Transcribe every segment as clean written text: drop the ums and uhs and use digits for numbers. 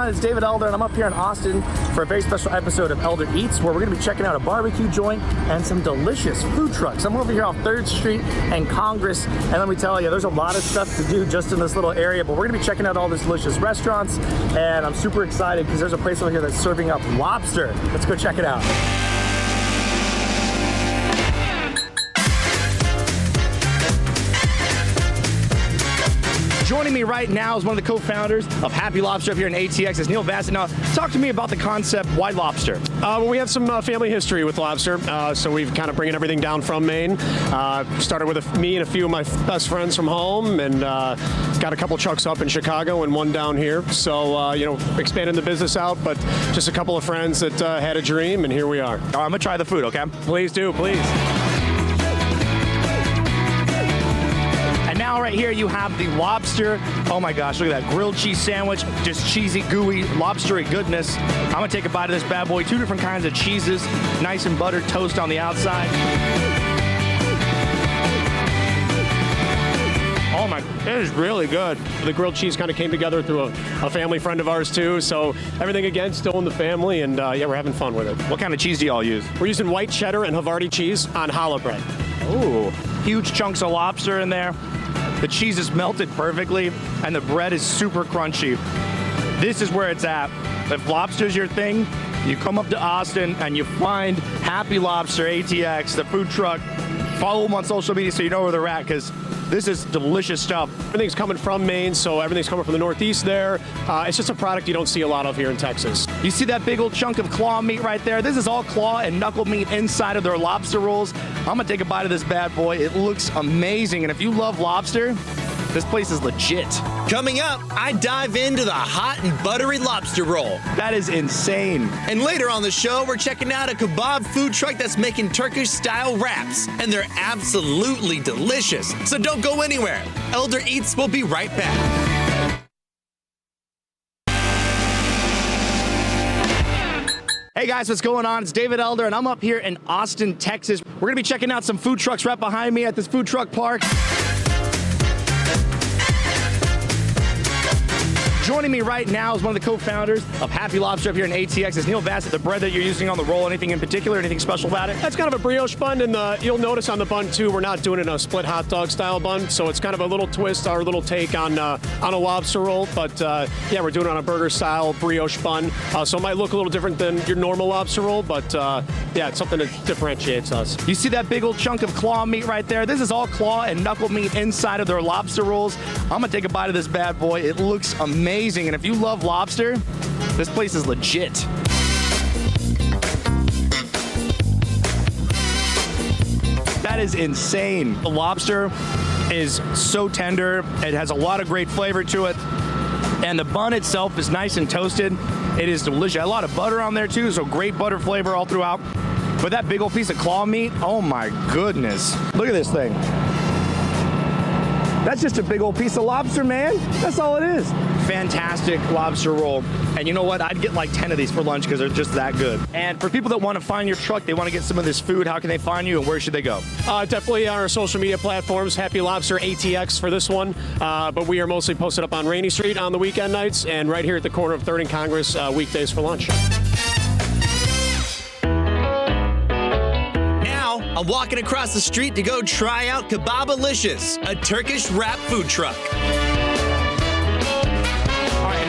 on? It's David Elder, and I'm up here in Austin for a very special episode of Elder Eats, where we're going to be checking out a barbecue joint and some delicious food trucks. I'm over here off 3rd Street and Congress, and let me tell you, there's a lot of stuff to do just in this little area, but we're going to be checking out all these delicious restaurants, and I'm super excited because there's a place over here that's serving up lobster. Let's go check it out. Joining me right now is one of the co-founders of Happy Lobster up here in ATX. Is Neil Bassett. Now, talk to me about the concept. Why lobster? Well, we have some family history with lobster, so we've kind of bringing everything down from Maine. Started with me and a few of my best friends from home, and got a couple trucks up in Chicago and one down here. So, expanding the business out, but just a couple of friends that had a dream, and here we are. All right, I'm gonna try the food, okay? Please do, please. Now right here you have the lobster. Oh my gosh, look at that grilled cheese sandwich. Just cheesy, gooey, lobstery goodness. I'm gonna take a bite of this bad boy. 2 different kinds of cheeses. Nice and buttered toast on the outside. Oh my, it is really good. The grilled cheese kind of came together through a family friend of ours too, so everything again still in the family, and yeah, we're having fun with it. What kind of cheese do y'all use? We're using white cheddar and Havarti cheese on challah bread. Ooh, huge chunks of lobster in there. The cheese is melted perfectly, and the bread is super crunchy. This is where it's at. If lobster's your thing, you come up to Austin and you find Happy Lobster ATX, the food truck. Follow them on social media so you know where they're at, because this is delicious stuff. Everything's coming from Maine, so everything's coming from the Northeast there. It's just a product you don't see a lot of here in Texas. You see that big old chunk of claw meat right there? This is all claw and knuckle meat inside of their lobster rolls. I'm gonna take a bite of this bad boy. It looks amazing, and if you love lobster, this place is legit. Coming up, I dive into the hot and buttery lobster roll. That is insane. And later on the show, we're checking out a kebab food truck that's making Turkish-style wraps, and they're absolutely delicious. So don't go anywhere. Elder Eats will be right back. Hey guys, what's going on? It's David Elder, and I'm up here in Austin, Texas. We're gonna be checking out some food trucks right behind me at this food truck park. Joining me right now is one of the co-founders of Happy Lobster up here in ATX. Is Neil Bassett. The bread that you're using on the roll, anything in particular, anything special about it? That's kind of a brioche bun, and you'll notice on the bun too, we're not doing it in a split hot dog style bun, so it's kind of a little twist, our little take on a lobster roll, but yeah, we're doing it on a burger style brioche bun, so it might look a little different than your normal lobster roll, but yeah, it's something that differentiates us. You see that big old chunk of claw meat right there? This is all claw and knuckle meat inside of their lobster rolls. I'm gonna take a bite of this bad boy. It looks amazing, and if you love lobster, this place is legit. That is insane. The lobster is so tender. It has a lot of great flavor to it. And the bun itself is nice and toasted. It is delicious. A lot of butter on there too, so great butter flavor all throughout. But that big old piece of claw meat, oh my goodness. Look at this thing. That's just a big old piece of lobster, man. That's all it is. Fantastic lobster roll. And you know what? I'd get like 10 of these for lunch because they're just that good. And for people that want to find your truck, they want to get some of this food, how can they find you and where should they go? Definitely on our social media platforms, Happy Lobster ATX for this one. But we are mostly posted up on Rainy Street on the weekend nights and right here at the corner of 3rd and Congress weekdays for lunch. I'm walking across the street to go try out Kebab Olicious, a Turkish wrap food truck.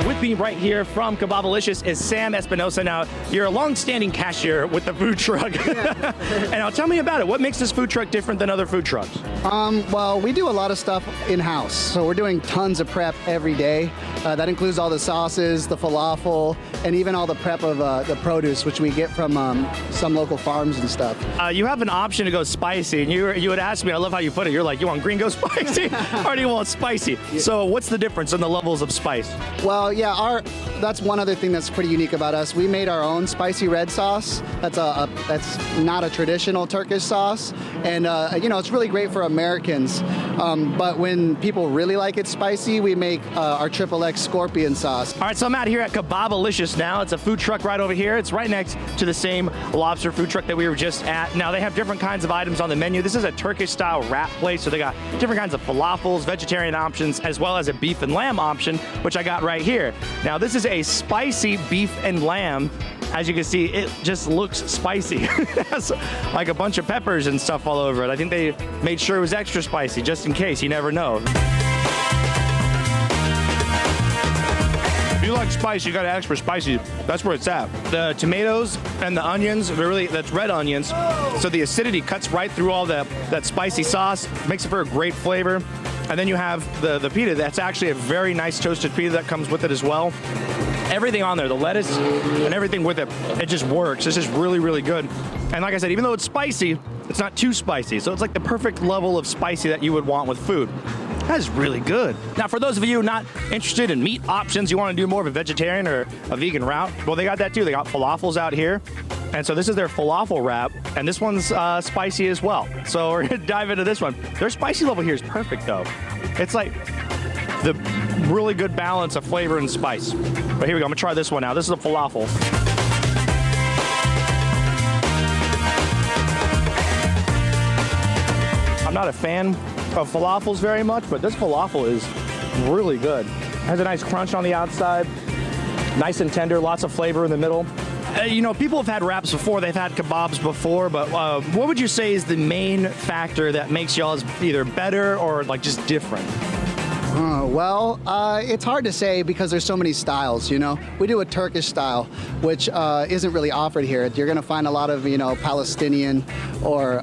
With me right here from Kebab Olicious is Sam Espinosa. Now, you're a long-standing cashier with the food truck. Yeah. And now tell me about it. What makes this food truck different than other food trucks? Well, we do a lot of stuff in-house. So we're doing tons of prep every day. That includes all the sauces, the falafel, and even all the prep of the produce, which we get from some local farms and stuff. You have an option to go spicy, and you would ask me, I love how you put it, you're like, you want green, go spicy, or do you want spicy? Yeah. So what's the difference in the levels of spice? Well, yeah, that's one other thing that's pretty unique about us. We made our own spicy red sauce. That's not a traditional Turkish sauce, and it's really great for Americans. But when people really like it spicy, we make our XXX scorpion sauce. All right, so I'm out here at Kebab Olicious now. It's a food truck right over here. It's right next to the same lobster food truck that we were just at. Now, they have different kinds of items on the menu. This is a Turkish-style wrap place, so they got different kinds of falafels, vegetarian options, as well as a beef and lamb option, which I got right here. here. Now, this is a spicy beef and lamb. As you can see, it just looks spicy. It has like a bunch of peppers and stuff all over it. I think they made sure it was extra spicy, just in case. You never know. If you like spice, you got extra spicy. That's where it's at. The tomatoes and the onions, that's red onions. So the acidity cuts right through all that spicy sauce, makes it for a great flavor. And then you have the pita. That's actually a very nice toasted pita that comes with it as well. Everything on there, the lettuce and everything with it, it just works. It's just really, really good. And like I said, even though it's spicy, it's not too spicy. So it's like the perfect level of spicy that you would want with food. That is really good. Now, for those of you not interested in meat options, you want to do more of a vegetarian or a vegan route, well, they got that too. They got falafels out here. And so this is their falafel wrap, and this one's spicy as well. So we're gonna dive into this one. Their spicy level here is perfect though. It's like the really good balance of flavor and spice. But here we go, I'm gonna try this one now. This is a falafel. I'm not a fan of falafels very much, but this falafel is really good. It has a nice crunch on the outside, nice and tender, lots of flavor in the middle. You know, people have had wraps before, they've had kebabs before, but what would you say is the main factor that makes y'all's either better or like just different? Well, it's hard to say because there's so many styles, you know. We do a Turkish style, which isn't really offered here. You're going to find a lot of, you know, Palestinian or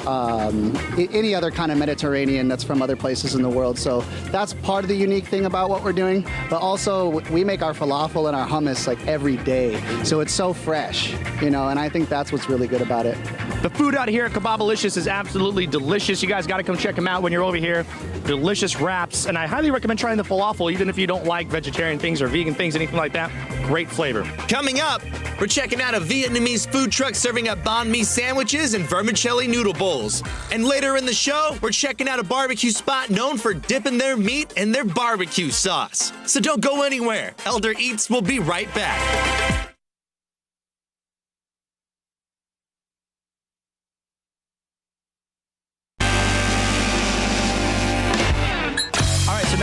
any other kind of Mediterranean that's from other places in the world. So that's part of the unique thing about what we're doing. But also, we make our falafel and our hummus like every day. So it's so fresh, you know, and I think that's what's really good about it. The food out here at Kebab Olicious is absolutely delicious. You guys got to come check them out when you're over here. Delicious wraps, and I highly recommend trying the falafel, even if you don't like vegetarian things or vegan things, anything like that. Great flavor. Coming up, we're checking out a Vietnamese food truck serving up banh mi sandwiches and vermicelli noodle bowls. And later in the show, we're checking out a barbecue spot known for dipping their meat in their barbecue sauce. So don't go anywhere. Elder Eats will be right back.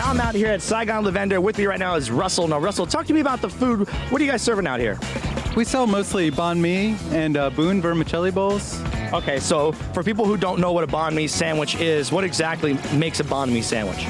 I'm out here at Saigon Lavender. With me right now is Russell. Now, Russell, talk to me about the food. What are you guys serving out here? We sell mostly banh mi and Boon vermicelli bowls. Okay, so for people who don't know what a banh mi sandwich is, what exactly makes a banh mi sandwich?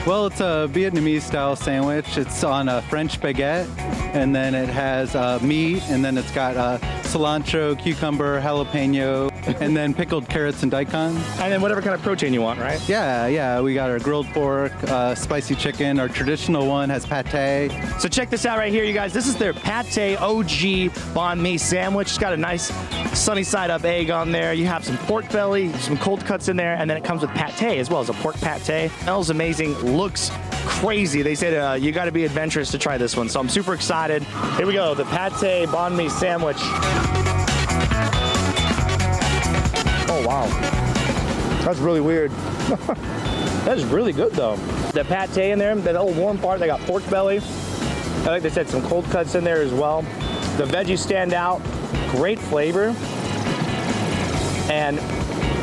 Well, it's a Vietnamese style sandwich. It's on a French baguette, and then it has meat, and then it's got cilantro, cucumber, jalapeno, and then pickled carrots and daikon. And then whatever kind of protein you want, right? Yeah. We got our grilled pork, spicy chicken. Our traditional one has pate. So check this out right here, you guys. This is their pate OG banh mi sandwich. It's got a nice sunny side up egg on there. You have some pork belly, some cold cuts in there, and then it comes with pate as well as a pork pate. Smells amazing, looks crazy. They said you got to be adventurous to try this one, so I'm super excited. Here we go, the pate banh mi sandwich. Oh wow, that's really weird. That is really good though. The pate in there, that little warm part, they got pork belly. I think they said some cold cuts in there as well. The veggies stand out, great flavor. And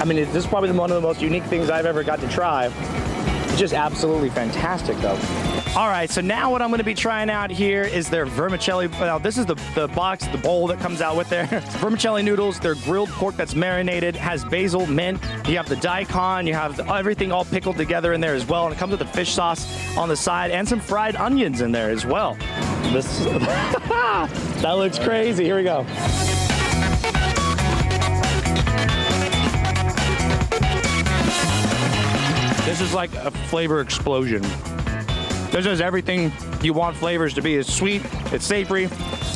I mean, this is probably one of the most unique things I've ever got to try. It's just absolutely fantastic though. All right, so now what I'm gonna be trying out here is their vermicelli. Now this is the box, the bowl that comes out with there. Vermicelli noodles, they're grilled pork that's marinated, has basil, mint. You have the daikon, you have everything all pickled together in there as well. And it comes with a fish sauce on the side and some fried onions in there as well. That looks crazy, here we go. This is like a flavor explosion. This is everything you want flavors to be. It's sweet, it's savory,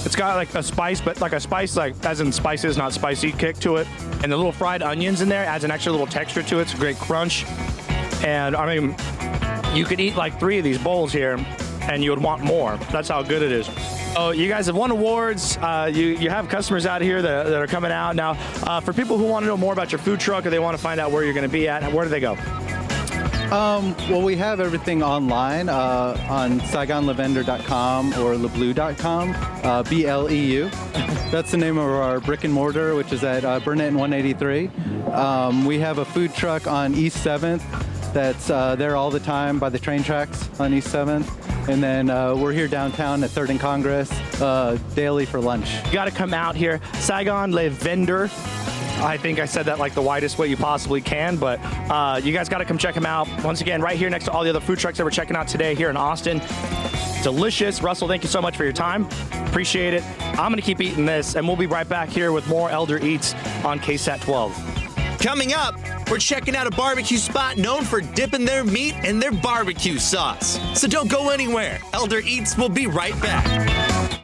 it's got like a spice, but like a spice, like as in spices, not spicy kick to it. And the little fried onions in there adds an extra little texture to it. It's a great crunch. And I mean, you could eat like 3 of these bowls here and you would want more. That's how good it is. Oh, you guys have won awards. You have customers out here that are coming out. Now, for people who want to know more about your food truck or they want to find out where you're going to be at, where do they go? Well, we have everything online on SaigonLavender.com or LeBleu.com, BLEU. That's the name of our brick and mortar, which is at Burnett and 183. We have a food truck on East 7th that's there all the time by the train tracks on East 7th. And then we're here downtown at 3rd and Congress daily for lunch. You got to come out here. Saigon Le Vendor. I think I said that like the widest way you possibly can, but you guys got to come check them out. Once again, right here next to all the other food trucks that we're checking out today here in Austin. Delicious. Russell, thank you so much for your time. Appreciate it. I'm going to keep eating this, and we'll be right back here with more Elder Eats on KSAT 12. Coming up, we're checking out a barbecue spot known for dipping their meat in their barbecue sauce. So don't go anywhere. Elder Eats will be right back.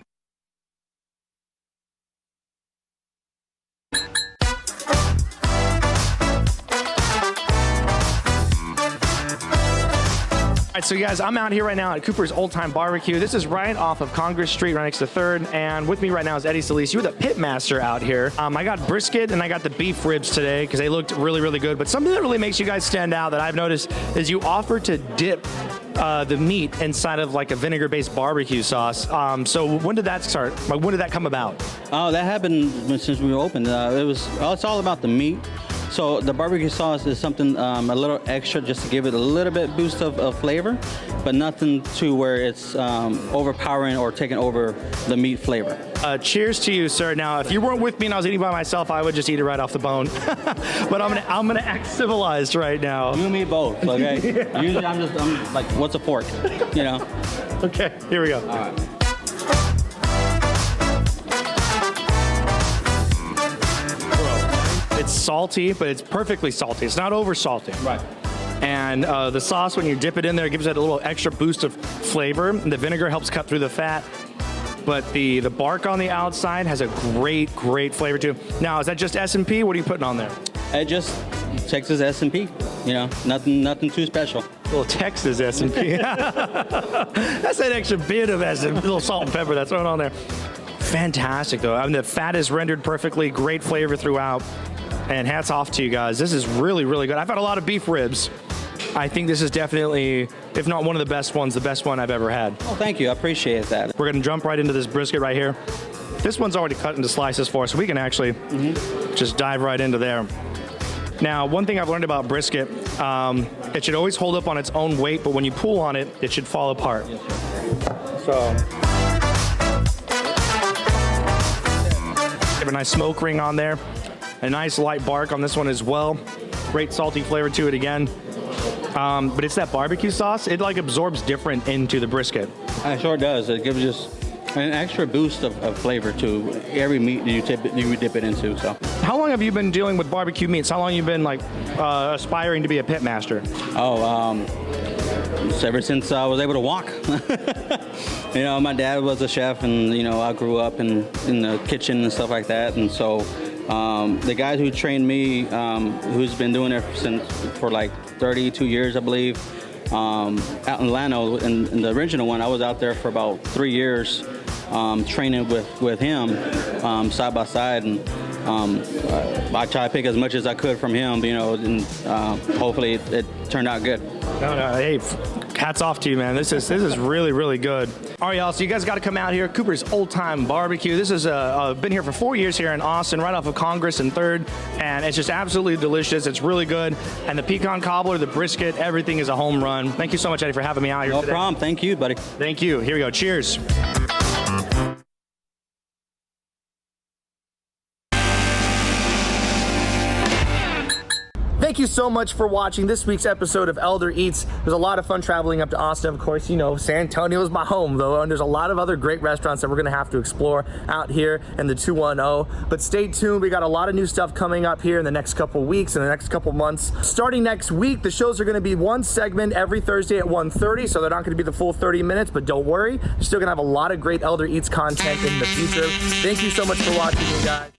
All right, so you guys, I'm out here right now at Cooper's Old Time BBQ. This is right off of Congress Street, right next to 3rd. And with me right now is Eddie Solis. You're the pit master out here. I got brisket and I got the beef ribs today because they looked really, really good. But something that really makes you guys stand out that I've noticed is you offer to dip the meat inside of like a vinegar-based barbecue sauce. So when did that start? Like, when did that come about? Oh, that happened since we opened. It's all about the meat. So the barbecue sauce is something a little extra just to give it a little bit boost of flavor, but nothing to where it's overpowering or taking over the meat flavor. Cheers to you, sir. Now, if you weren't with me and I was eating by myself, I would just eat it right off the bone. But I'm gonna act civilized right now. You and me both, okay? Usually I'm like, what's a fork? You know? Okay, here we go. All right. It's salty, but it's perfectly salty. It's not over salty. Right. And the sauce, when you dip it in there, gives it a little extra boost of flavor. And the vinegar helps cut through the fat. But the bark on the outside has a great, great flavor too. Now, is that just S&P? What are you putting on there? It just Texas S&P. You know, nothing too special. A little Texas S&P. That's that extra bit of S&P, a little salt and pepper that's thrown on there. Fantastic though. I mean, the fat is rendered perfectly. Great flavor throughout. And hats off to you guys. This is really, really good. I've had a lot of beef ribs. I think this is definitely, if not one of the best ones, the best one I've ever had. Oh, thank you. I appreciate that. We're going to jump right into this brisket right here. This one's already cut into slices for us, so we can actually just dive right into there. Now, one thing I've learned about brisket, it should always hold up on its own weight, but when you pull on it, it should fall apart. So, have a nice smoke ring on there. A nice light bark on this one as well. Great salty flavor to it again. But it's that barbecue sauce. It like absorbs different into the brisket. It sure does. It gives just an extra boost of flavor to every meat that you dip it into. So, how long have you been dealing with barbecue meats? How long have you been like aspiring to be a pit master? Ever since I was able to walk. You know, my dad was a chef, and you know, I grew up in the kitchen and stuff like that, and so. The guys who trained me, who's been doing it for like 32 years, I believe, out in Llano, in the original one, I was out there for about 3 years training with him side by side, and I tried to pick as much as I could from him, you know, and hopefully it turned out good. No, hey, hats off to you, man. This is really, really good. All right, y'all, so you guys got to come out here. Cooper's Old Time BBQ. This has been here for 4 years here in Austin, right off of Congress and 3rd, and it's just absolutely delicious. It's really good. And the pecan cobbler, the brisket, everything is a home run. Thank you so much, Eddie, for having me out here today. No problem. Thank you, buddy. Thank you. Here we go. Cheers. Thank you so much for watching this week's episode of Elder Eats. There's a lot of fun traveling up to Austin. Of course, you know, San Antonio is my home, though, and there's a lot of other great restaurants that we're going to have to explore out here in the 210. But stay tuned. We got a lot of new stuff coming up here in the next couple weeks and the next couple months. Starting next week, the shows are going to be one segment every Thursday at 1:30, so they're not going to be the full 30 minutes, but don't worry. You're still going to have a lot of great Elder Eats content in the future. Thank you so much for watching, you guys.